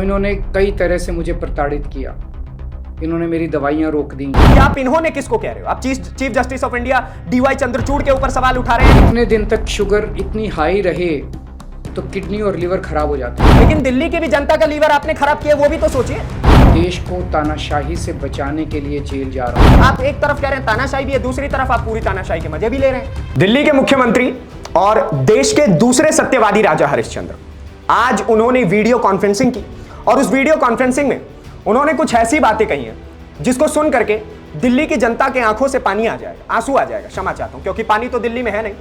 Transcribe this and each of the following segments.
इन्होंने कई तरह से मुझे प्रताड़ित किया। इन्होंने मेरी दवाइयां रोक दी। आप इन्होंने किसको कह रहे हो? आप chief justice of India D Y Chandrachud के ऊपर सवाल उठा रहे हैं। इतने दिन तक शुगर इतनी हाई रहे तो किडनी और लिवर खराब हो जाता है। लेकिन दिल्ली की भी जनता का लीवर आपने खराब किया, वो भी तो सोचिए। देश को तानाशाही से बचाने के लिए जेल जा रहा हूं। आप एक तरफ कह रहे हैं तानाशाही भी है, दूसरी तरफ आप पूरी तानाशाही के मजे भी ले रहे हैं। दिल्ली के मुख्यमंत्री और देश के दूसरे सत्यवादी राजा हरिश्चंद्र, आज उन्होंने वीडियो कॉन्फ्रेंसिंग की और उस वीडियो कॉन्फ्रेंसिंग में उन्होंने कुछ ऐसी बातें कही हैं जिसको सुन करके दिल्ली की जनता के आंखों से पानी आ जाएगा, आंसू आ जाएगा। क्षमा चाहता हूं, क्योंकि पानी तो दिल्ली में है नहीं।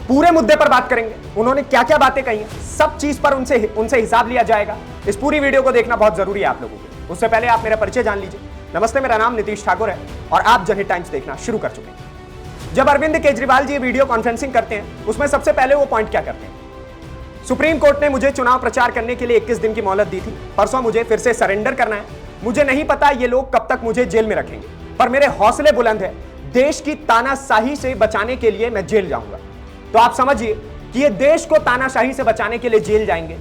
पूरे मुद्दे पर बात करेंगे, उन्होंने क्या क्या बातें कही हैं, सब चीज पर उनसे हिसाब लिया जाएगा। इस पूरी वीडियो को देखना बहुत जरूरी है आप लोगों को। उससे पहले आप मेरा परिचय जान लीजिए। नमस्ते, मेरा नाम नीतीश ठाकुर है और आप जनहित टाइम्स देखना शुरू कर चुके हैं। जब अरविंद केजरीवाल जी वीडियो कॉन्फ्रेंसिंग करते हैं, उसमें सबसे पहले वो पॉइंट क्या करते हैं? सुप्रीम कोर्ट ने मुझे चुनाव प्रचार करने के लिए 21 दिन की मोहलत दी थी। परसों मुझे फिर से सरेंडर करना है। मुझे नहीं पता ये लोग कब तक मुझे जेल में रखेंगे, पर मेरे हौसले बुलंद है। देश की तानाशाही से बचाने के लिए मैं जेल जाऊंगा। तो आप समझिए कि ये देश को तानाशाही से बचाने के लिए जेल जाएंगे।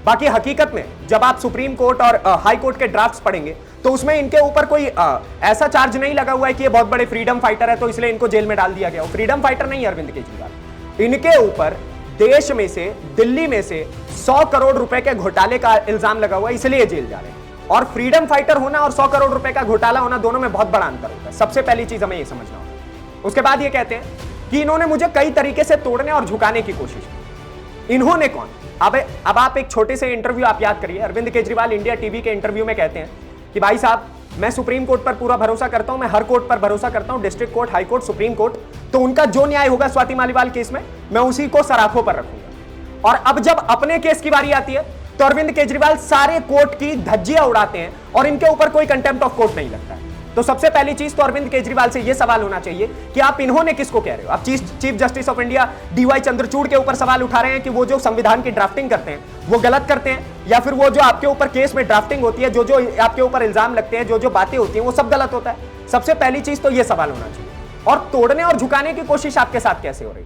बाकी हकीकत में जब आप सुप्रीम कोर्ट और हाई कोर्ट के ड्राफ्ट्स पढ़ेंगे तो उसमें इनके ऊपर कोई ऐसा चार्ज नहीं लगा हुआ है कि ये बहुत बड़े फ्रीडम फाइटर है तो इसलिए इनको जेल में डाल दिया गया। फ्रीडम फाइटर नहीं है अरविंद केजरीवाल। इनके ऊपर देश में से, दिल्ली में से 100 करोड़ रुपए के घोटाले का इल्जाम लगा हुआ है, इसलिए जेल जा रहे हैं। और फ्रीडम फाइटर होना और 100 करोड़ रुपए का घोटाला होना, दोनों में बहुत बड़ा अंतर होता है। सबसे पहली चीज हमें यह समझना होगा। उसके बाद ये कहते हैं कि इन्होंने मुझे कई तरीके से तोड़ने और झुकाने की कोशिश की। इन्होंने कौन? अब आप एक छोटे से इंटरव्यू आप याद करिए। अरविंद केजरीवाल इंडिया टीवी के इंटरव्यू में कहते हैं कि भाई साहब, मैं सुप्रीम कोर्ट पर पूरा भरोसा करता हूं, मैं हर कोर्ट पर भरोसा करता हूं, district court, high court, supreme court. तो उनका जो न्याय होगा स्वाति मालीवाल केस में, मैं उसी को सराखों पर रखूंगा। और अब जब अपने केस की बारी आती है तो अरविंद केजरीवाल सारे कोर्ट की धज्जियां उड़ाते हैं और इनके ऊपर कोई कंटेम्प्ट ऑफ कोर्ट नहीं लगता है। तो सबसे पहली चीज तो अरविंद केजरीवाल से यह सवाल होना चाहिए कि आप इन्होंने किसको कह रहे हो? आप chief justice of India D Y Chandrachud के ऊपर सवाल उठा रहे हैं कि वो जो संविधान की ड्राफ्टिंग करते हैं वो गलत करते हैं, या फिर वो जो आपके ऊपर केस में ड्राफ्टिंग होती है, जो आपके ऊपर इल्जाम लगते हैं, जो बातें होती हैं, वो सब गलत होता है। सबसे पहली चीज तो यह सवाल होना चाहिए। और तोड़ने और झुकाने की कोशिश आपके साथ कैसे हो रही?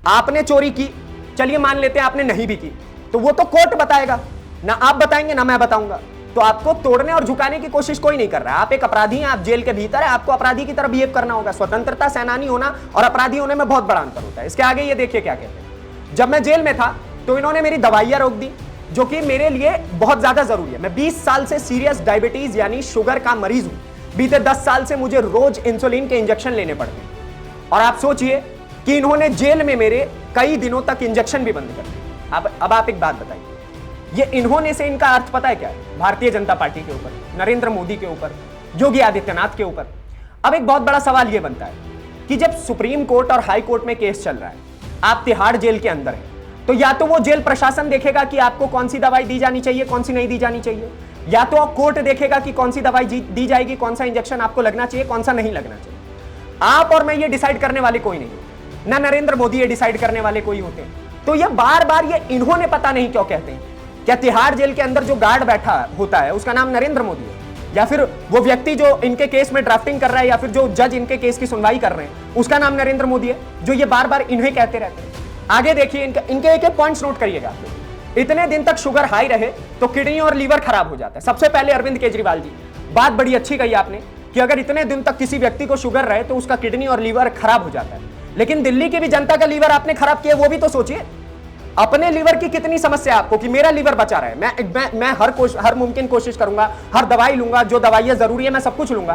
आपने चोरी की, चलिए मान लेते हैं आपने नहीं भी की, तो वो तो कोर्ट बताएगा ना, आप बताएंगे ना मैं बताऊंगा। तो आपको तोड़ने और झुकाने की कोशिश कोई नहीं कर रहा है। आप एक अपराधी हैं, आप जेल के भीतर है, आपको अपराधी की तरह बिहेव करना होगा। स्वतंत्रता सेनानी होना और अपराधी होने में बहुत बड़ा अंतर होता है। इसके आगे ये देखिए क्या कहते हैं। जब मैं जेल में था तो इन्होंने मेरी दवाइयां रोक दी, जो कि मेरे लिए बहुत ज्यादा जरूरी है। मैं 20 साल से सीरियस डायबिटीज यानी शुगर का मरीज हूं। बीते 10 साल से मुझे रोज इंसुलिन के इंजेक्शन लेने पड़ते हैं। और आप सोचिए कि इन्होंने जेल में मेरे कई दिनों तक इंजेक्शन भी बंद कर दिए। अब आप एक बात बताइए, ये इन्होंने से इनका अर्थ पता है क्या है? भारतीय जनता पार्टी के ऊपर, नरेंद्र मोदी के ऊपर, योगी आदित्यनाथ के ऊपर। अब एक बहुत बड़ा सवाल यह बनता है कि जब सुप्रीम कोर्ट और हाई कोर्ट में केस चल रहा है, आप तिहाड़ जेल के अंदर हैं, तो या तो वो जेल प्रशासन देखेगा कि आपको कौन सी दवाई दी जानी चाहिए, कौन सी नहीं दी जानी चाहिए, या तो कोर्ट देखेगा कि कौन सी दवाई दी जाएगी, कौन सा इंजेक्शन आपको लगना चाहिए, कौन सा नहीं लगना चाहिए। आप और मैं ये डिसाइड करने वाले कोई नहीं होते, ना नरेंद्र मोदी ये डिसाइड करने वाले कोई होते हैं। तो ये बार बार ये इन्होंने पता नहीं क्यों कहते हैं। क्या तिहाड़ जेल के अंदर जो गार्ड बैठा होता है उसका नाम नरेंद्र मोदी है, या फिर वो व्यक्ति जो इनके केस में ड्राफ्टिंग कर रहा है, या फिर जो जज इनके केस की सुनवाई कर रहे हैं उसका नाम नरेंद्र मोदी है, जो ये बार बार इन्हें कहते रहते हैं? आगे देखिए इनके एक एक पॉइंट्स नोट करिएगा। इतने दिन तक शुगर हाई रहे तो किडनी और लीवर खराब हो जाता है। सबसे पहले अरविंद केजरीवाल जी, बात बड़ी अच्छी कही आपने कि अगर इतने दिन तक किसी व्यक्ति को शुगर रहे तो उसका किडनी और लीवर खराब हो जाता है। लेकिन दिल्ली की भी जनता का लीवर आपने खराब किया, वो भी तो सोचिए। अपने लीवर की कितनी समस्या आपको कि मेरा लीवर बचा रहा है, मैं हर मुमकिन कोशिश करूंगा, हर दवाई लूंगा, जो दवाइयां जरूरी है मैं सब कुछ लूंगा,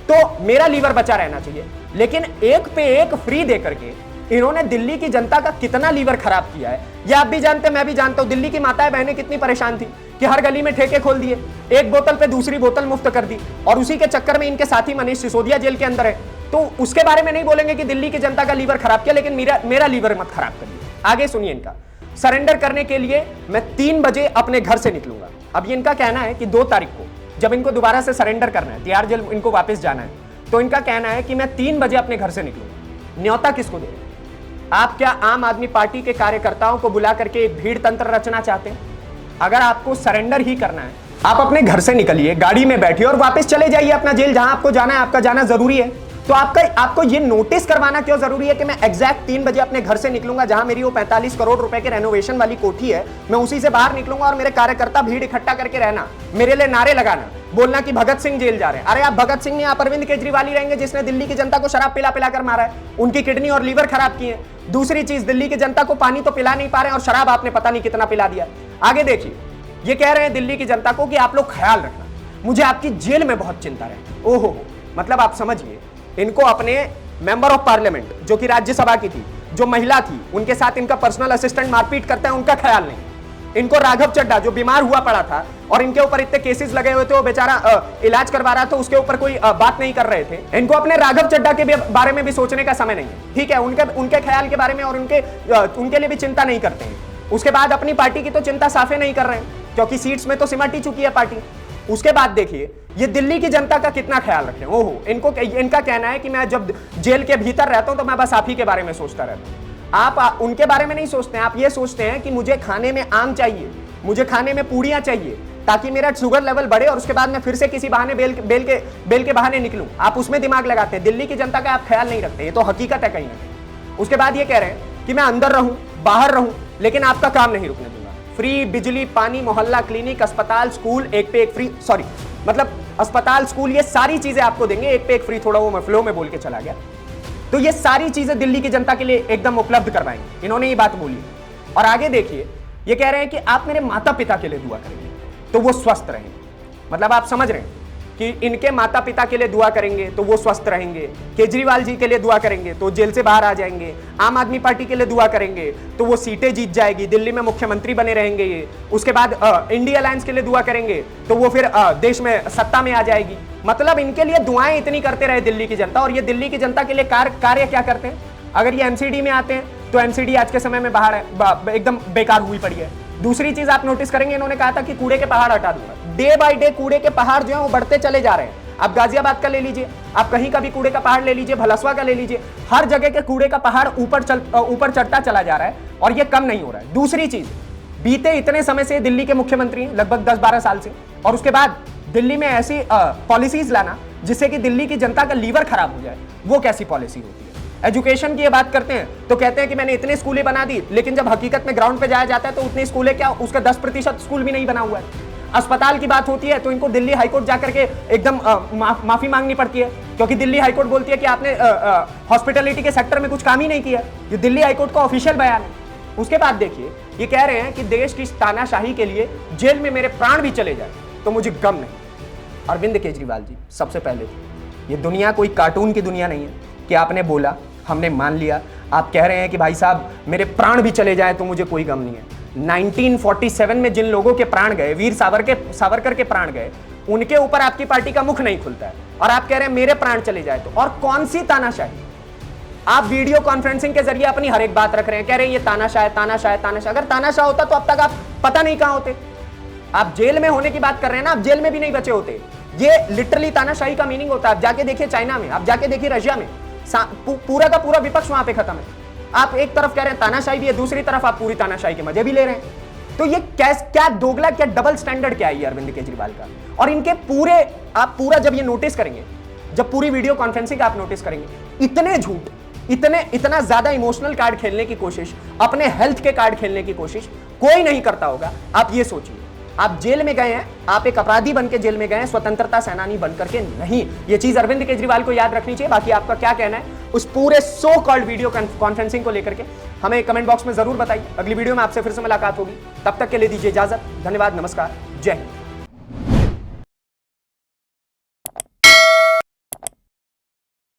तो मेरा लीवर बचा रहना चाहिए। लेकिन एक पे एक फ्री दे करके इन्होंने दिल्ली की जनता का कितना लीवर खराब किया है, ये आप भी जानते हैं, मैं भी जानता हूं। दिल्ली की माताएं बहनें कितनी परेशान थी कि हर गली में ठेके खोल दिए, एक बोतल पे दूसरी बोतल मुफ्त कर दी, और उसी के चक्कर में इनके साथी मनीष सिसोदिया जेल के अंदर है। तो उसके बारे में नहीं बोलेंगे कि दिल्ली की जनता का लीवर खराब किया, लेकिन मेरा लीवर मत खराब करिए। आगे सुनिए इनका। सरेंडर करने के लिए मैं 3 बजे अपने घर से निकलूंगा। अब ये इनका कहना है कि 2 तारीख को जब इनको दोबारा से सरेंडर करना है, तिहाड़ जेल इनको वापस जाना है, तो इनका कहना है कि मैं 3 बजे अपने घर से निकलूंगा। न्योता किसको दे रहे हैं? आप क्या आम आदमी पार्टी के कार्यकर्ताओं को बुला करके एक भीड़ तंत्र रचना चाहते हैं? अगर आपको सरेंडर ही करना है, आप अपने घर से निकलिए, गाड़ी में बैठिए और वापस चले जाइए अपना जेल, जहां आपको जाना है, आपका जाना जरूरी है। तो आपको ये नोटिस करवाना क्यों जरूरी है कि मैं एग्जैक्ट 3 बजे अपने घर से निकलूंगा, जहां मेरी वो 45 करोड़ रुपए के रेनोवेशन वाली कोठी है, मैं उसी से बाहर निकलूंगा और मेरे कार्यकर्ता भीड़ इकट्ठा करके रहना, मेरे लिए नारे लगाना, बोलना कि भगत सिंह जेल जा रहे हैं। अरे आप भगत सिंह नहीं, आप अरविंद केजरीवाल ही रहेंगे, जिसने दिल्ली की जनता को शराब पिला पिला कर मारा है, उनकी किडनी और लीवर खराब किए। दूसरी चीज, दिल्ली की जनता को पानी तो पिला नहीं पा रहे और शराब आपने पता नहीं कितना पिला दिया। आगे देखिए, ये कह रहे हैं दिल्ली की जनता को कि आप लोग ख्याल रखना, मुझे आपकी जेल में बहुत चिंता है। ओहो, मतलब आप समझिए, इनको अपने मेंबर ऑफ पार्लियामेंट, जो कि राज्यसभा की थी, जो महिला थी, उनके साथ इनका पर्सनल असिस्टेंट मारपीट करता है, उनका ख्याल नहीं। इनको राघव चड्ढा, जो बीमार हुआ पड़ा था और इनके ऊपर इतने केसेस लगे हुए थे, वो बेचारा इलाज करवा रहा था, उसके ऊपर कोई बात नहीं कर रहे थे। इनको अपने राघव चड्ढा के बारे में भी सोचने का समय नहीं है, ठीक है? उनके ख्याल के बारे में और उनके लिए भी चिंता नहीं करते हैं। उसके बाद अपनी पार्टी की तो चिंता साफे नहीं कर रहे हैं, क्योंकि सीट्स में तो सिमट ही चुकी है पार्टी। उसके बाद देखिए ये दिल्ली की जनता का कितना ख्याल रखें। ओहो, इनका कहना है कि मैं जब जेल के भीतर रहता हूं तो मैं बस आप ही के बारे में सोचता रहता हूं। आप उनके बारे में नहीं सोचते हैं, आप ये सोचते हैं कि मुझे खाने में आम चाहिए, मुझे खाने में पूड़ियां चाहिए, ताकि मेरा शुगर लेवल बढ़े और उसके बाद मैं फिर से किसी बहाने बेल के बहाने निकलूं। आप उसमें दिमाग लगाते हैं, दिल्ली की जनता का आप ख्याल नहीं रखते। ये तो हकीकत है कहीं ना कहीं। उसके बाद ये कह रहे हैं कि मैं अंदर रहूं, बाहर रहूं, लेकिन आपका काम नहीं रुकने दूंगा। फ्री बिजली, पानी, मोहल्ला क्लिनिक, अस्पताल, स्कूल, एक पे एक फ्री, सॉरी मतलब अस्पताल, स्कूल, ये सारी चीजें आपको देंगे, एक पे एक फ्री। थोड़ा वो मैं फ्लो में बोल के चला गया। तो ये सारी चीजें दिल्ली की जनता के लिए एकदम उपलब्ध करवाएंगे, इन्होंने ये बात बोली। और आगे देखिए, ये कह रहे हैं कि आप मेरे माता पिता के लिए दुआ करेंगे तो वो स्वस्थ रहेंगे। मतलब आप समझ रहे हैं कि इनके माता पिता के लिए दुआ करेंगे तो वो स्वस्थ रहेंगे, केजरीवाल जी के लिए दुआ करेंगे तो जेल से बाहर आ जाएंगे, आम आदमी पार्टी के लिए दुआ करेंगे तो वो सीटें जीत जाएगी, दिल्ली में मुख्यमंत्री बने रहेंगे ये। उसके बाद इंडिया अलायंस के लिए दुआ करेंगे तो वो फिर देश में सत्ता में आ जाएगी। मतलब इनके लिए दुआएं इतनी करते रहे दिल्ली की जनता। और ये दिल्ली की जनता के लिए कार्य क्या करते हैं? अगर ये एमसीडी में आते हैं तो एमसीडी आज के समय में बाहर है, एकदम बेकार हुई पड़ी है। दूसरी चीज आप नोटिस करेंगे, इन्होंने कहा था कि कूड़े के पहाड़ हटा दूंगा। डे बाय डे कूड़े के पहाड़ जो है वो बढ़ते चले जा रहे हैं। आप गाजियाबाद का ले लीजिए, आप कहीं का भी कूड़े का पहाड़ ले लीजिए, भलसवा का ले लीजिए, हर जगह के कूड़े का पहाड़ ऊपर चढ़ता चला जा रहा है और ये कम नहीं हो रहा है। दूसरी चीज, बीते इतने समय से दिल्ली के मुख्यमंत्री हैं, लगभग 10-12 साल से, और उसके बाद दिल्ली में ऐसी पॉलिसीज लाना जिससे कि दिल्ली की जनता का लीवर खराब हो जाए, वो कैसी पॉलिसी होती है? एजुकेशन की ये बात करते हैं तो कहते हैं कि मैंने इतनी स्कूलें बना दी, लेकिन जब हकीकत में ग्राउंड पे जाया जाता है तो उतनी स्कूलें क्या, उसका 10% स्कूल भी नहीं बना हुआ है। अस्पताल की बात होती है तो इनको दिल्ली हाईकोर्ट जाकर के एकदम माफी मांगनी पड़ती है, क्योंकि दिल्ली हाईकोर्ट बोलती है कि आपने हॉस्पिटलिटी के सेक्टर में कुछ काम ही नहीं किया। ये दिल्ली हाईकोर्ट का ऑफिशियल बयान है। उसके बाद देखिए, ये कह रहे हैं कि देश की तानाशाही के लिए जेल में मेरे प्राण भी चले जाए तो मुझे गम नहीं। अरविंद केजरीवाल जी, सबसे पहले ये दुनिया कोई कार्टून की दुनिया नहीं है कि आपने बोला हमने मान लिया। आप कह रहे हैं कि भाई साहब मेरे प्राण भी चले जाए तो मुझे कोई गम नहीं है। 1947 में जिन लोगों के प्राण गए, वीर सावरकर के प्राण गए, उनके ऊपर आपकी पार्टी का मुख नहीं खुलता है और आप कह रहे हैं मेरे प्राण चले जाए तो। और कौन सी तानाशाही? आप वीडियो कॉन्फ्रेंसिंग के जरिए अपनी हर एक बात रख रहे हैं, कह रहे हैं ये तानाशाह है, तानाशाह है, तानाशाह। अगर तानाशाह होता तो अब तक आप पता नहीं कहां होते। आप जेल में होने की बात कर रहे हैं ना, आप जेल में भी नहीं बचे होते। ये लिटरली तानाशाही का मीनिंग होता है। आप जाके देखिए चाइना में, आप जाके देखिए रशिया में, पूरा का पूरा विपक्ष वहां पे खत्म है। आप एक तरफ कह रहे हैं तानाशाही भी है, दूसरी तरफ आप पूरी तानाशाही के मजे भी ले रहे हैं। तो ये क्या दोगला, क्या डबल स्टैंडर्ड क्या है अरविंद केजरीवाल का? और इनके आप पूरा जब ये नोटिस करेंगे, जब पूरी वीडियो कॉन्फ्रेंसिंग आप नोटिस करेंगे, इतने झूठ, इतना ज्यादा इमोशनल कार्ड खेलने की कोशिश, अपने हेल्थ के कार्ड खेलने की कोशिश कोई नहीं करता होगा। आप ये सोचिए, आप जेल में गए हैं, आप एक अपराधी बनकर जेल में गए हैं, स्वतंत्रता सेनानी बनकर के नहीं। ये चीज अरविंद केजरीवाल को याद रखनी चाहिए। बाकी आपका क्या कहना है उस पूरे सो कॉल्ड वीडियो कॉन्फ्रेंसिंग को लेकर के, हमें कमेंट बॉक्स में जरूर बताइए। अगली वीडियो में आपसे फिर से मुलाकात होगी, तब तक के लिए दीजिए इजाजत। धन्यवाद, नमस्कार, जय हिंद।